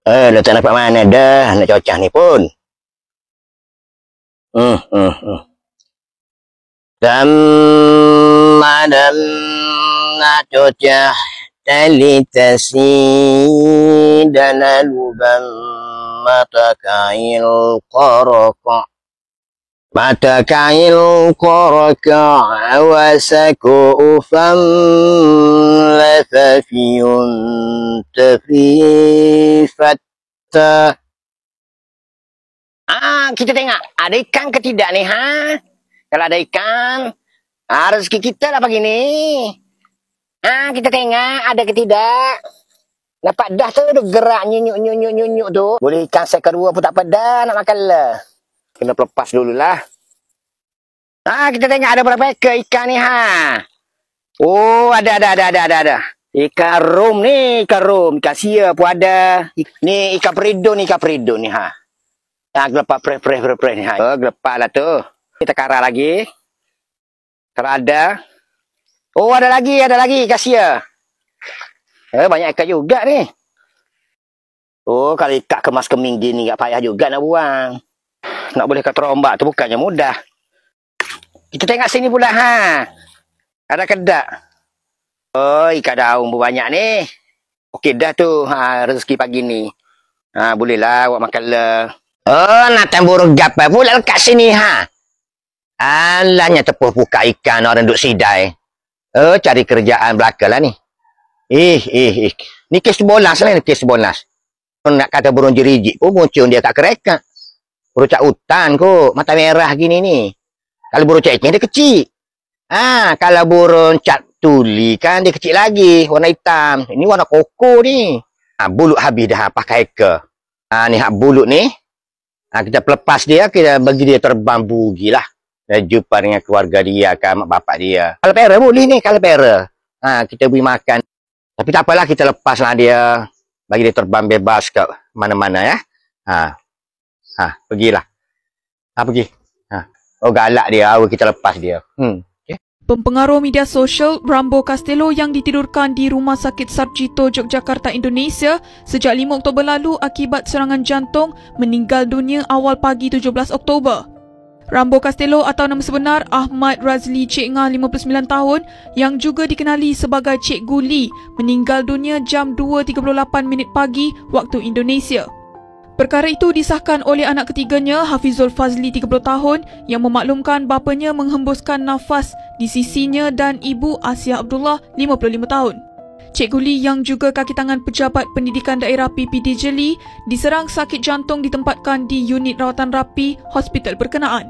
Dah tak dapat mana dah. Nak cocah ni pun. Damadam nak cocah tali tasi dalalubam mata kail korokok. Mata kail korokok awasaku ufam lafafiyun tafrifatta. Kita tengok ada ikan ke tidak nih, ha? Kalau ada ikan, rezeki kita lah pagi ni. Kita tengok ada ke tidak. Dapat dah tu gerak nyunyuk tu. Boleh ikan set kedua pun tak apa dah nak makan lah. Kena pelepas dululah. Kita tengok ada berapa ekor ikan ni, ha? Oh, ada. Ikan rum ni, ikan sia pun ada. Ni ikan peridun ni, ha. Gelepak preh ni, ha. Gelepak lah tu. Kita karah lagi. Kalau ada. Oh, ada lagi ikan sia. Banyak ikan juga ni. Oh, kalau ikat kemas keming gini tak payah juga nak buang. Nak boleh kat terombak tu bukannya mudah. Kita tengok sini pula, ha. Ada kedak. Oh, ikan daun pun banyak ni. Okey dah tu, rezeki pagi ni. Bolehlah awak makan lah. Oh, nak tambur gapai pula kat sini, ha. Alahnya tepuh buka ikan orang duk sidai. Cari kerjaan belaka lah ni. Ni kes bolas lah ni, kes bolas. Nak kata burung jerijik pun muncul dia kat kerekat. Burung cak hutan kot, mata merah gini ni. Kalau burung cak ikan dia kecil. Kalau burung cak tuli kan dia kecil lagi, warna hitam. Ini warna koko ni. Bulut habis dah pakai ke. Ni hak bulut ni. Kita pelepas dia, kita bagi dia terbang bugi lah. Dan jumpa dengan keluarga dia, kan, mak bapak dia. Kalau pera boleh ni, kalau pera. Kita beri makan. Tapi tak apalah, kita lepaslah dia. Bagi dia terbang bebas ke mana-mana, ya. Pergilah. Pergi. Oh, galak dia. Kita lepas dia. Okay. Pempengaruh media sosial Rambo Castello yang ditidurkan di Rumah Sakit Sarjito, Yogyakarta, Indonesia sejak 5 Oktober lalu akibat serangan jantung meninggal dunia awal pagi 17 Oktober. Rambo Castello atau nama sebenar Ahmad Razli Cik Ngah 59 tahun yang juga dikenali sebagai Cik Guli meninggal dunia jam 2.38 pagi waktu Indonesia. Perkara itu disahkan oleh anak ketiganya Hafizul Fazli 30 tahun yang memaklumkan bapanya menghembuskan nafas di sisinya dan ibu Asia Abdullah 55 tahun. Cik Guli yang juga kaki tangan pejabat pendidikan daerah PPD Jeli diserang sakit jantung ditempatkan di unit rawatan rapi hospital berkenaan.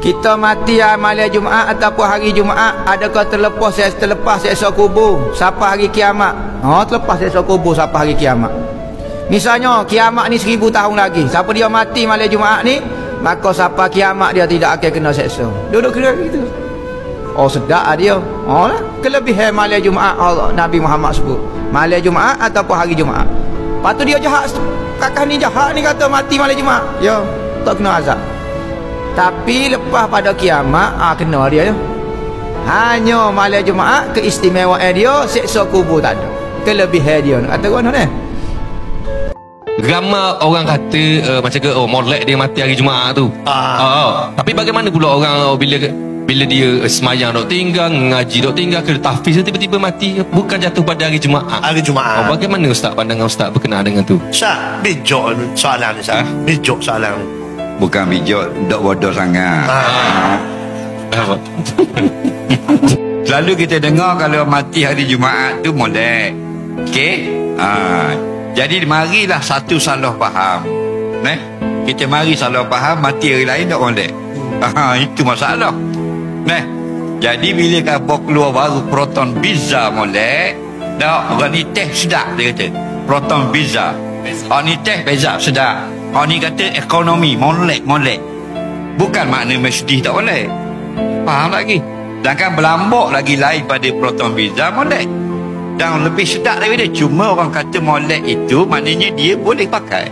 Kita mati malam Jumaat ataupun hari Jumaat, adakah terlepas esok kubur sampai hari kiamat? Terlepas esok kubur sampai hari kiamat. Misalnya kiamat ni 1000 tahun lagi, siapa dia mati malam Jumaat ni, maka sampai kiamat dia tidak akan kena seksa. Duduk kira gitu. Oh, sedap dia. Kelebihan malam Jumaat Allah Nabi Muhammad sebut. Malam Jumaat ataupun hari Jumaat. Lepas tu dia jahat, kakak ni jahat ni kata mati malam Jumaat. Ya, tak kena azab. Tapi lepas pada kiamat, kena dia ya. Hanya malam Jumaat keistimewaan dia, seksa kubur tak ada. Kelebihan dia. Kata kau ni. ramai orang kata macam ke molek dia mati hari Jumaat tu. Tapi bagaimana pula orang bila dia semayang dok tinggal, ngaji dok tinggal, ke tahfiz tiba-tiba mati bukan jatuh pada hari Jumaat. Hari Jumaat. Bagaimana Ustaz, pandangan Ustaz berkenaan dengan tu? Ustaz, bijak soalan ni, Ustaz. Bijak soalan. Bukan bijak, dok bodoh sangat. Selalu kita dengar kalau mati hari Jumaat tu molek. Okey? Jadi marilah satu salah faham. Kita mari salah faham mati hari lain tak molek. Itu masalah. Jadi bila kabur keluar baru proton biza molek, dah orang ni teh sedap dia kata. Proton biza. Orang ni teh beza sedap. Orang ni kata ekonomi molek. Bukan makna mesti tak molek. Faham lagi? Sedangkan berlambak lagi lain pada proton biza molek. Dan lebih sedap daripada. Cuma orang kata molek itu maknanya dia boleh pakai.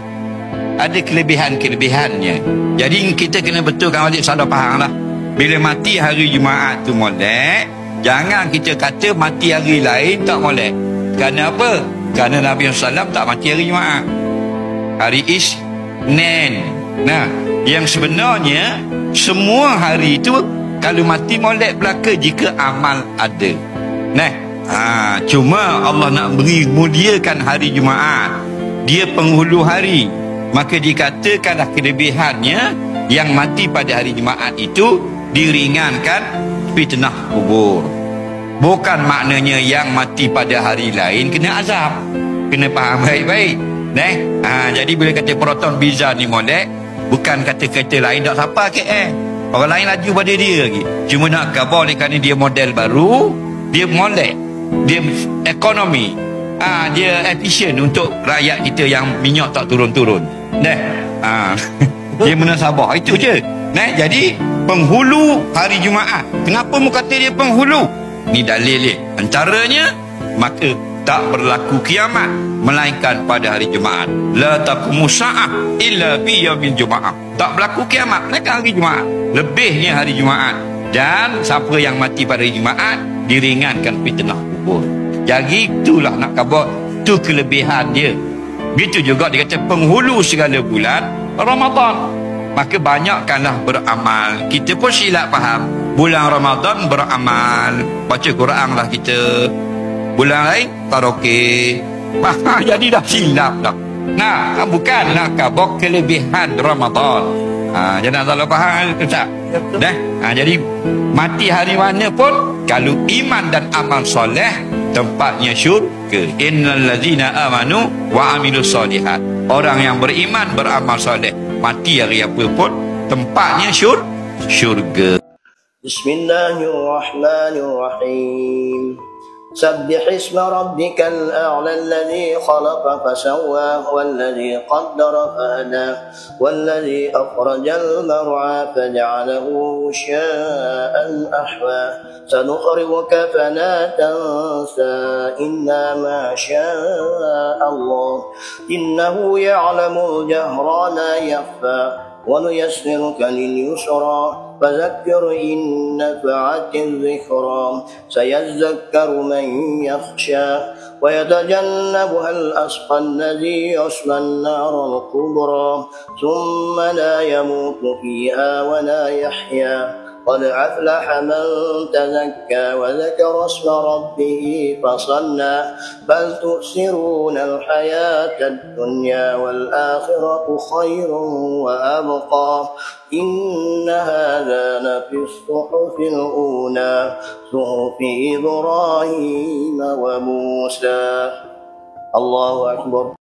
Ada kelebihan-kelebihannya. Jadi kita kena betulkan balik salah faham lah. Bila mati hari Jumaat tu molek, jangan kita kata mati hari lain tak molek. Kerana apa? Kerana Nabi SAW tak mati hari Jumaat. Hari Isnin. Nah, yang sebenarnya semua hari itu kalau mati molek belaka jika amal ada. Cuma Allah nak beri muliakan hari Jumaat. Dia penghulu hari. Maka dikatakanlah kelebihannya yang mati pada hari Jumaat itu diringankan fitnah kubur. Bukan maknanya yang mati pada hari lain kena azab. Kena faham baik-baik. Jadi bila kata proton biza ni molek, bukan kata kereta lain tak siapa KL. Orang lain laju pada dia lagi. Cuma nak khabar oleh kerana dia model baru, dia molek, dia ekonomi, dia efisien untuk rakyat kita yang minyak tak turun-turun. Dia menasabah. Itu je. Jadi penghulu hari Jumaat. Kenapa mu kata dia penghulu? Ni dalil dia. Antaranya, maka tak berlaku kiamat melainkan pada hari Jumaat. La taqumu sa'ah illa fi yaumil Jumaat. Tak berlaku kiamat melainkan hari Jumaat. Lebihnya hari Jumaat. Dan siapa yang mati pada hari Jumaat diringankan fitnah kubur. Jadi itulah nak khabar, tu kelebihan dia. Begitu juga dia kata penghulu segala bulan Ramadan. Maka banyakkanlah beramal. Kita pun silap faham bulan Ramadan beramal, baca Quran lah kita. Bulan lain karaoke. Jadi dah silap dah. Bukan nak khabar kelebihan Ramadan. Jangan salah faham, Ustaz. Jadi mati hari mana pun kalau iman dan amal soleh tempatnya syurga. Innal ladzina amanu wa amilus solihat. Orang yang beriman beramal soleh mati hari apa pun tempatnya syurga. Bismillahirrahmanirrahim. سبح اسم ربك الأعلى الذي خلق فسوى والذي قدر فهدى والذي أخرج المرعى فجعله غثاء أحوى سنقرئك فلا تنسى إلا ما شاء الله إنه يعلم الجهر لا يخفى ونيسرك لليسرى فذكر إن نفعت الذكرى سيذكر من يخشى ويتجنبها الأشقى الذي يصلى النار الكبرى ثم لا يموت فيها ولا يحيا قد أفلح من تزكى وذكر اسم ربه فصلى بل تؤثرون الحياة الدنيا والآخرة خير وأبقى إن هذا لفي الصحف الأولى صحف إبراهيم وموسى الله أكبر.